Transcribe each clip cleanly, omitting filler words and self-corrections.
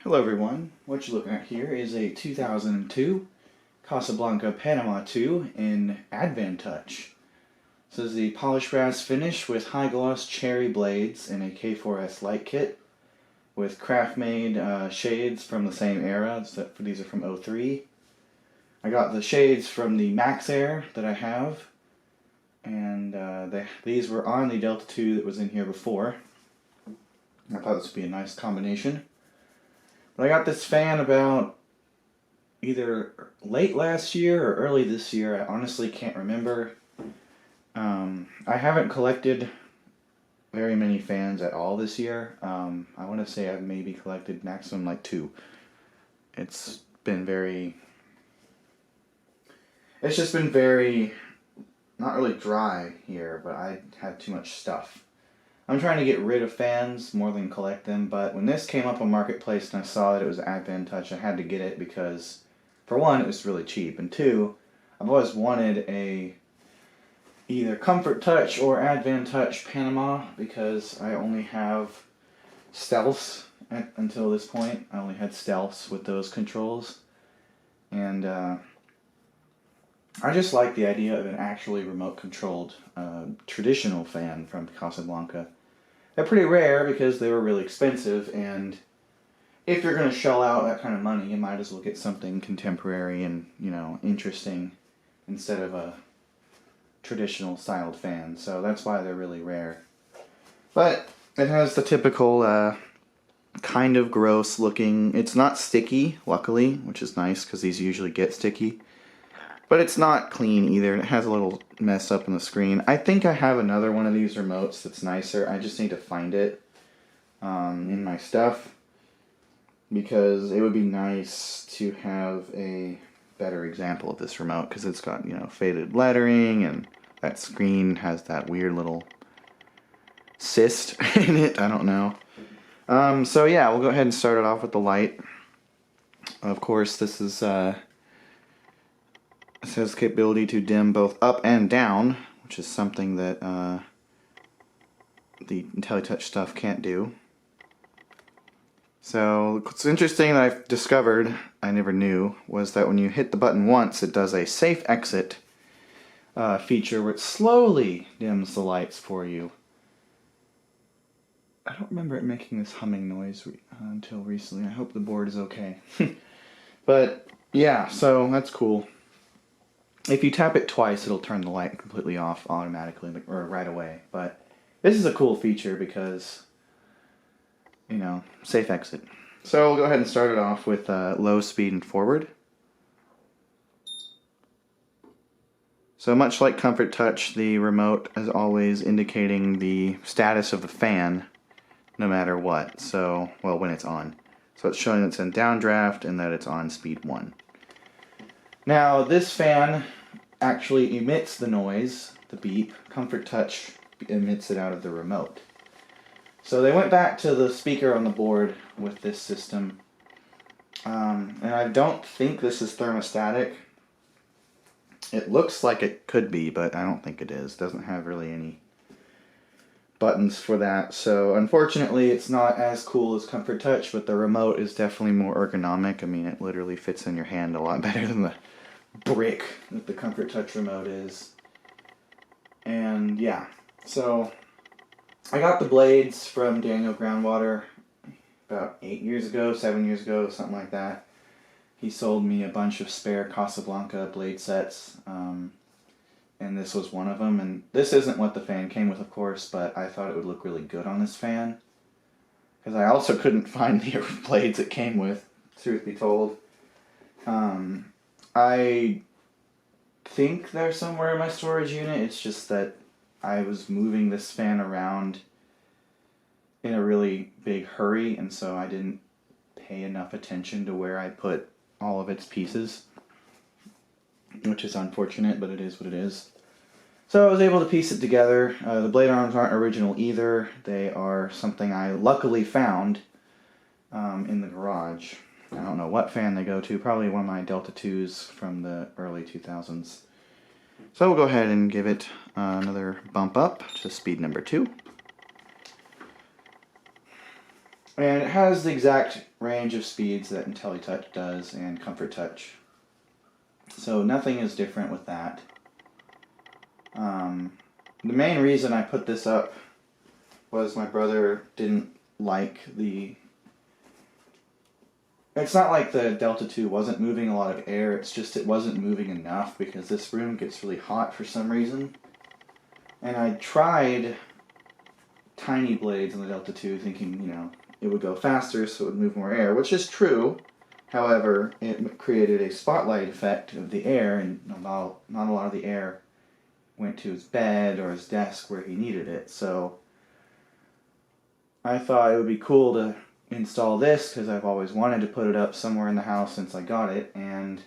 Hello everyone, what you're looking at here is a 2002 Casablanca Panama II in AdvanTouch. This is the polished brass finish with high gloss cherry blades in a K4S light kit with craft made shades from the same era, except for these are from '03. I got the shades from the Max Air that I have, and these were on the Delta II that was in here before. I thought this would be a nice combination. But I got this fan about either late last year or early this year. I honestly can't remember. I haven't collected very many fans at all this year. I want to say I've maybe collected maximum like 2. It's just been very, not really dry here, but I had too much stuff. I'm trying to get rid of fans more than collect them, but when this came up on Marketplace and I saw that it was AdvanTouch, I had to get it because, for one, it was really cheap, and two, I've always wanted a either Comfort Touch or AdvanTouch Panama because I only have stealths until this point. I only had stealths with those controls, and I just like the idea of an actually remote-controlled traditional fan from Casablanca. They're pretty rare because they were really expensive, and if you're going to shell out that kind of money, you might as well get something contemporary and, interesting instead of a traditional styled fan. So that's why they're really rare. But it has the typical kind of gross looking, it's not sticky, luckily, which is nice because these usually get sticky. But it's not clean either, and it has a little mess up on the screen. I think I have another one of these remotes that's nicer. I just need to find it in my stuff, because it would be nice to have a better example of this remote, because it's got, faded lettering, and that screen has that weird little cyst in it. I don't know. So yeah, we'll go ahead and start it off with the light. Of course, this is... It has capability to dim both up and down, which is something that the IntelliTouch stuff can't do. So what's interesting that I've discovered, I never knew, was that when you hit the button once, it does a safe exit feature where it slowly dims the lights for you. I don't remember it making this humming noise until recently. I hope the board is okay. But yeah, so that's cool. If you tap it twice, it'll turn the light completely off automatically, or right away. But this is a cool feature because, safe exit. So we'll go ahead and start it off with low speed and forward. So much like Comfort Touch, the remote is always indicating the status of the fan, no matter what. So, well, when it's on. So it's showing that it's in downdraft and that it's on speed 1. Now, this fan actually emits the noise, the beep. Comfort Touch emits it out of the remote. So they went back to the speaker on the board with this system. And I don't think this is thermostatic. It looks like it could be, but I don't think it is. It doesn't have really any buttons for that. So unfortunately, it's not as cool as Comfort Touch, but the remote is definitely more ergonomic. I mean, it literally fits in your hand a lot better than the brick that the Comfort Touch remote is. And yeah, so I got the blades from Daniel Groundwater about 7 years ago, something like that. He sold me a bunch of spare Casablanca blade sets, and this was one of them. And this isn't what the fan came with, of course, but I thought it would look really good on this fan, because I also couldn't find the blades it came with, truth be told. I think they're somewhere in my storage unit. It's just that I was moving this fan around in a really big hurry, and so I didn't pay enough attention to where I put all of its pieces, which is unfortunate, but it is what it is. So I was able to piece it together. The blade arms aren't original either. They are something I luckily found in the garage. I don't know what fan they go to, probably one of my Delta IIs from the early 2000s. So we'll go ahead and give it another bump up to speed number 2. And it has the exact range of speeds that IntelliTouch does and ComfortTouch. So nothing is different with that. The main reason I put this up was my brother didn't like the... It's not like the Delta II wasn't moving a lot of air, it's just it wasn't moving enough because this room gets really hot for some reason. And I tried tiny blades in the Delta II thinking, you know, it would go faster so it would move more air, which is true. However, it created a spotlight effect of the air, and not a lot of the air went to his bed or his desk where he needed it. So I thought it would be cool to install this because I've always wanted to put it up somewhere in the house since I got it, and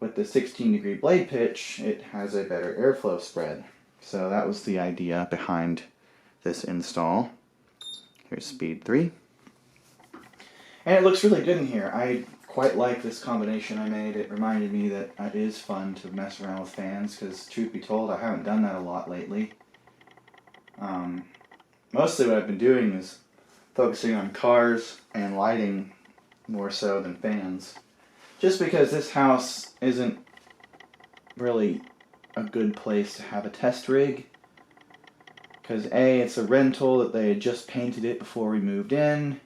with the 16-degree blade pitch, it has a better airflow spread. So that was the idea behind this install. Here's speed 3. And it looks really good in here. I quite like this combination I made. It reminded me that it is fun to mess around with fans because, truth be told, I haven't done that a lot lately. Mostly what I've been doing is focusing on cars and lighting more so than fans. Just because this house isn't really a good place to have a test rig. Because A, it's a rental that they had just painted it before we moved in.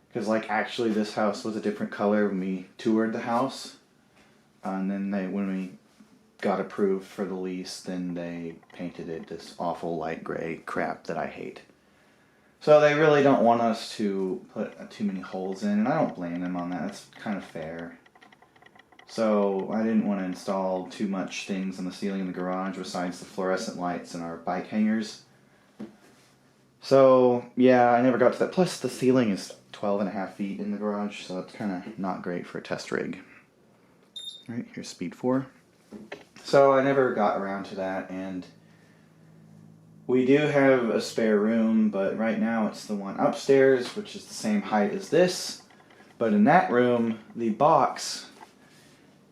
Because like actually this house was a different color when we toured the house. And then when we got approved for the lease, then they painted it this awful light gray crap that I hate. So they really don't want us to put too many holes in, and I don't blame them on that. That's kind of fair. So I didn't want to install too much things on the ceiling in the garage besides the fluorescent lights and our bike hangers. So yeah, I never got to that. Plus the ceiling is 12.5 feet in the garage, so it's kind of not great for a test rig. Alright, here's speed 4. So I never got around to that, and we do have a spare room, but right now it's the one upstairs, which is the same height as this. But in that room, the box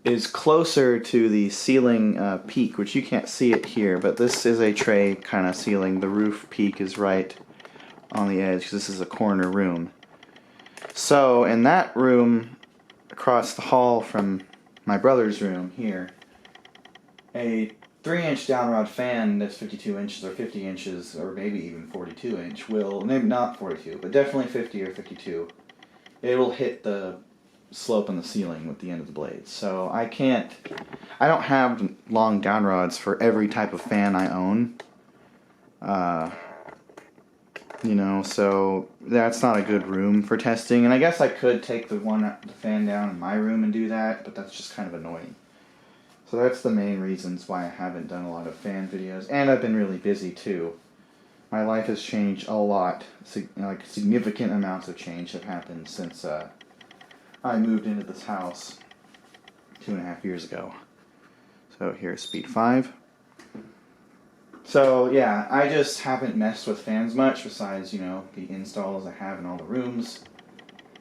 is closer to the ceiling peak, which you can't see it here, but this is a tray kind of ceiling. The roof peak is right on the edge, because this is a corner room. So in that room, across the hall from my brother's room here, a 3-inch downrod fan that's 52 inches or 50 inches or maybe even 42 inch will, maybe not 42, but definitely 50 or 52, it will hit the slope on the ceiling with the end of the blades. So I don't have long downrods for every type of fan I own. You know, so that's not a good room for testing. And I guess I could take the fan down in my room and do that, but that's just kind of annoying. So that's the main reasons why I haven't done a lot of fan videos. And I've been really busy too. My life has changed a lot. Like significant amounts of change have happened since I moved into this house 2.5 years ago. So here's speed 5. So yeah, I just haven't messed with fans much besides, you know, the installs I have in all the rooms.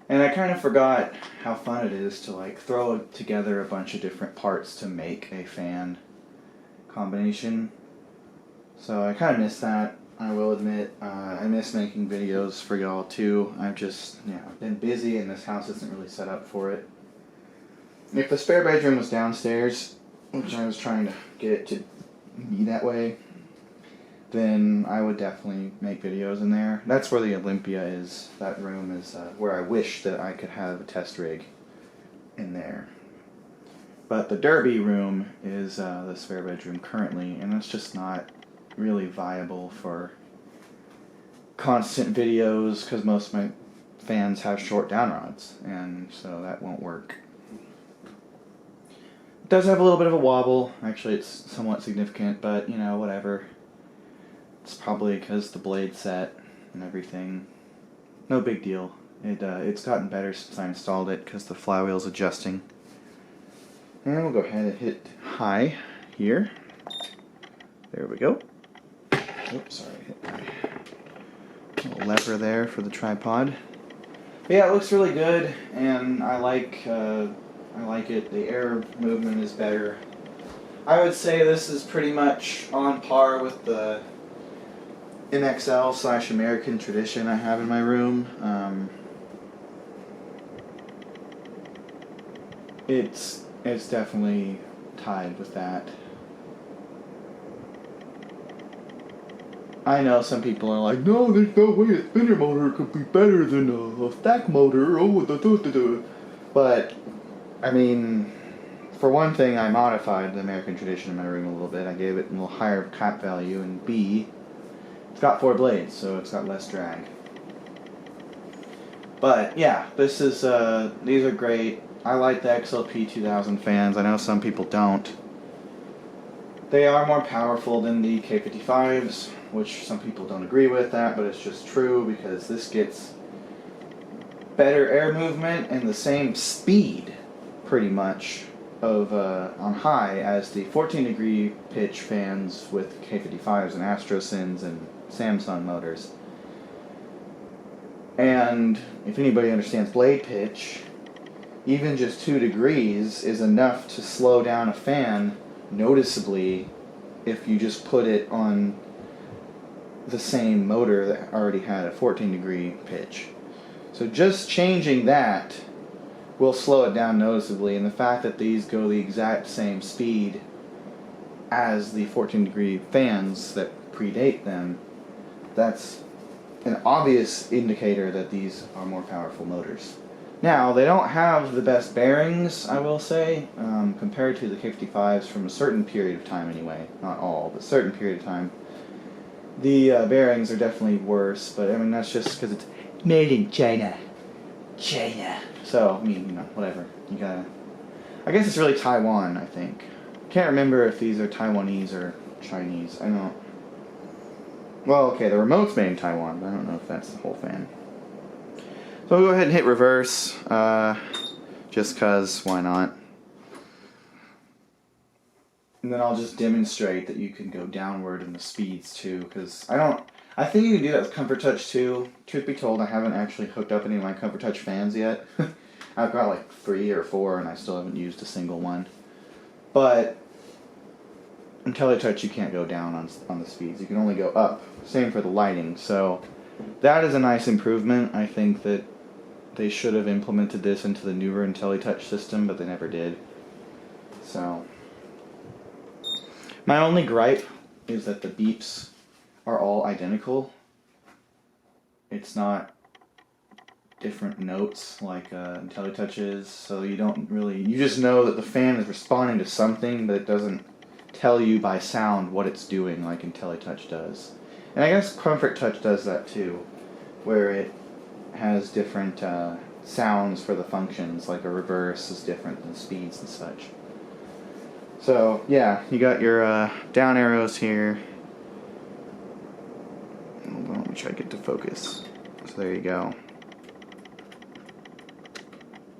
And I kind of forgot how fun it is to like throw together a bunch of different parts to make a fan combination. So I kind of miss that, I will admit. I miss making videos for y'all too. I've just, been busy and this house isn't really set up for it. If the spare bedroom was downstairs, which I was trying to get it to be that way, then I would definitely make videos in there. That's where the Olympia is. That room is where I wish that I could have a test rig in there. But the Derby room is the spare bedroom currently, and it's just not really viable for constant videos because most of my fans have short downrods, and so that won't work. It does have a little bit of a wobble. Actually, it's somewhat significant, but, whatever. It's probably because the blade set and everything. No big deal. It's gotten better since I installed it because the flywheel's adjusting. And we'll go ahead and hit high here. There we go. Oops, sorry, I hit my little lever there for the tripod. But yeah, it looks really good, and I like it. The air movement is better. I would say this is pretty much on par with the MXL / American Tradition I have in my room. It's definitely tied with that. I know some people are like, no, there's no way a spinner motor could be better than a stack motor. But, I mean, for one thing, I modified the American Tradition in my room a little bit. I gave it a little higher cap value, and B, it's got 4 blades, so it's got less drag. But yeah, these are great. I like the XLP 2000 fans. I know some people don't. They are more powerful than the K55s, which some people don't agree with that, but it's just true because this gets better air movement and the same speed, pretty much, of on high as the 14-degree pitch fans with K55s and Astrosins and Samsung motors. And if anybody understands blade pitch, even just 2 degrees is enough to slow down a fan noticeably if you just put it on the same motor that already had a 14-degree pitch. So just changing that will slow it down noticeably, and the fact that these go the exact same speed as the 14-degree fans that predate them, that's an obvious indicator that these are more powerful motors. Now, they don't have the best bearings, I will say, compared to the K55s from a certain period of time anyway. Not all, but a certain period of time. The bearings are definitely worse, but I mean, that's just because it's made in China. So, I mean, whatever. You gotta... I guess it's really Taiwan, I think. Can't remember if these are Taiwanese or Chinese. I don't... Well, okay, the remote's made in Taiwan, but I don't know if that's the whole fan. So I'll go ahead and hit reverse, just because, why not? And then I'll just demonstrate that you can go downward in the speeds too, because I think you can do that with Comfort Touch too. Truth be told, I haven't actually hooked up any of my Comfort Touch fans yet. I've got like 3 or 4 and I still haven't used a single one. But IntelliTouch, you can't go down on the speeds, you can only go up. Same for the lighting, so that is a nice improvement. I think that they should have implemented this into the newer IntelliTouch system, but they never did. So, my only gripe is that the beeps are all identical. It's not different notes like IntelliTouch is, so you just know that the fan is responding to something, but it doesn't tell you by sound what it's doing like IntelliTouch does. And I guess Comfort Touch does that too, where it has different sounds for the functions, like a reverse is different than speeds and such. So yeah, you got your down arrows here. Hold on, let me try to get to focus. So there you go.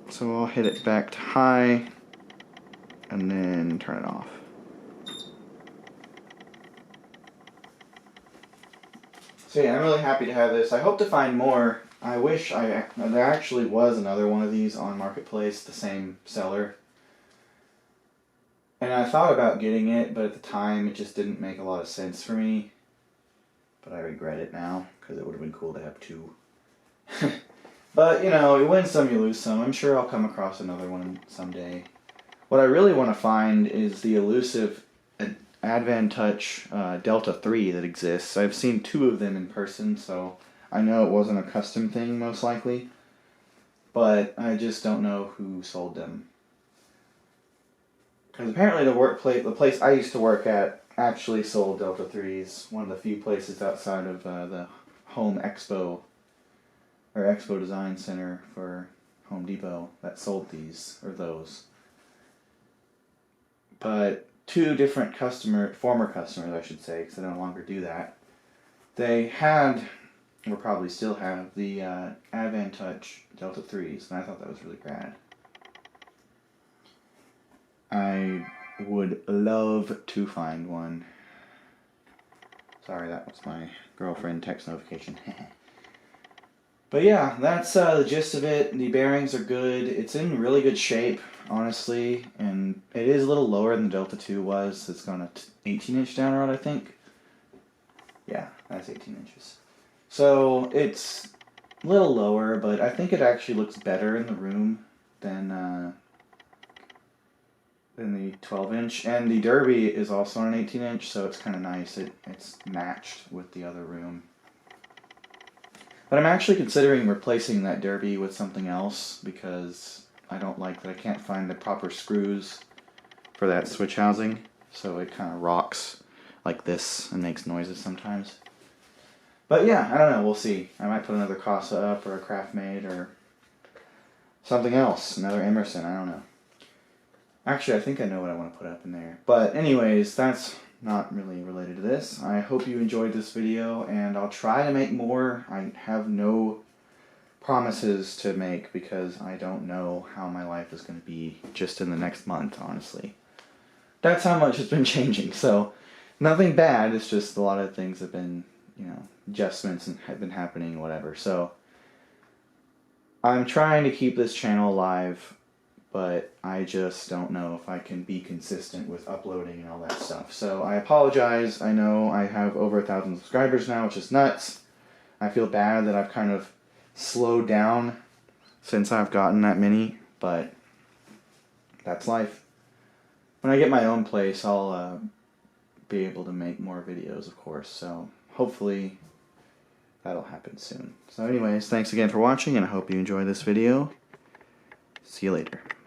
So I'll hit it back to high and then turn it off. So yeah, I'm really happy to have this. I hope to find more. I wish there actually was another one of these on Marketplace, the same seller. And I thought about getting it, but at the time it just didn't make a lot of sense for me. But I regret it now, because it would have been cool to have 2. But, you know, you win some, you lose some. I'm sure I'll come across another one someday. What I really want to find is the elusive AdvanTouch Delta 3 that exists. I've seen 2 of them in person, so I know it wasn't a custom thing, most likely. But I just don't know who sold them. Because apparently the place I used to work at actually sold Delta 3s. One of the few places outside of the Home Expo, or Expo Design Center for Home Depot that sold these, or those. But 2 different former customers I should say, because they no longer do that, they had, or probably still have, the AdvanTouch Delta 3s, and I thought that was really rad. I would love to find one. Sorry, that was my girlfriend text notification. But yeah, that's the gist of it. The bearings are good. It's in really good shape, honestly, and it is a little lower than the Delta 2 was. It's got an 18-inch down rod, I think. Yeah, That's 18 inches. So it's a little lower, but I think it actually looks better in the room than the 12-inch. And the Derby is also an 18-inch, so it's kind of nice. It's matched with the other room. But I'm actually considering replacing that Derby with something else because I don't like that I can't find the proper screws for that switch housing. So it kind of rocks like this and makes noises sometimes. But yeah, I don't know, we'll see. I might put another Casa up or a Craftmade or something else, another Emerson, I don't know. Actually, I think I know what I want to put up in there. But anyways, that's not really related to this. I hope you enjoyed this video, and I'll try to make more. I have no promises to make because I don't know how my life is going to be just in the next month, honestly. That's how much it's been changing, so nothing bad, it's just a lot of things have been, you know, adjustments and have been happening, whatever. So I'm trying to keep this channel alive, but I just don't know if I can be consistent with uploading and all that stuff. So I apologize. I know I have over 1,000 subscribers now, which is nuts. I feel bad that I've kind of slowed down since I've gotten that many, but that's life. When I get my own place, I'll be able to make more videos, of course. So hopefully that'll happen soon. So anyways, thanks again for watching, and I hope you enjoyed this video. See you later.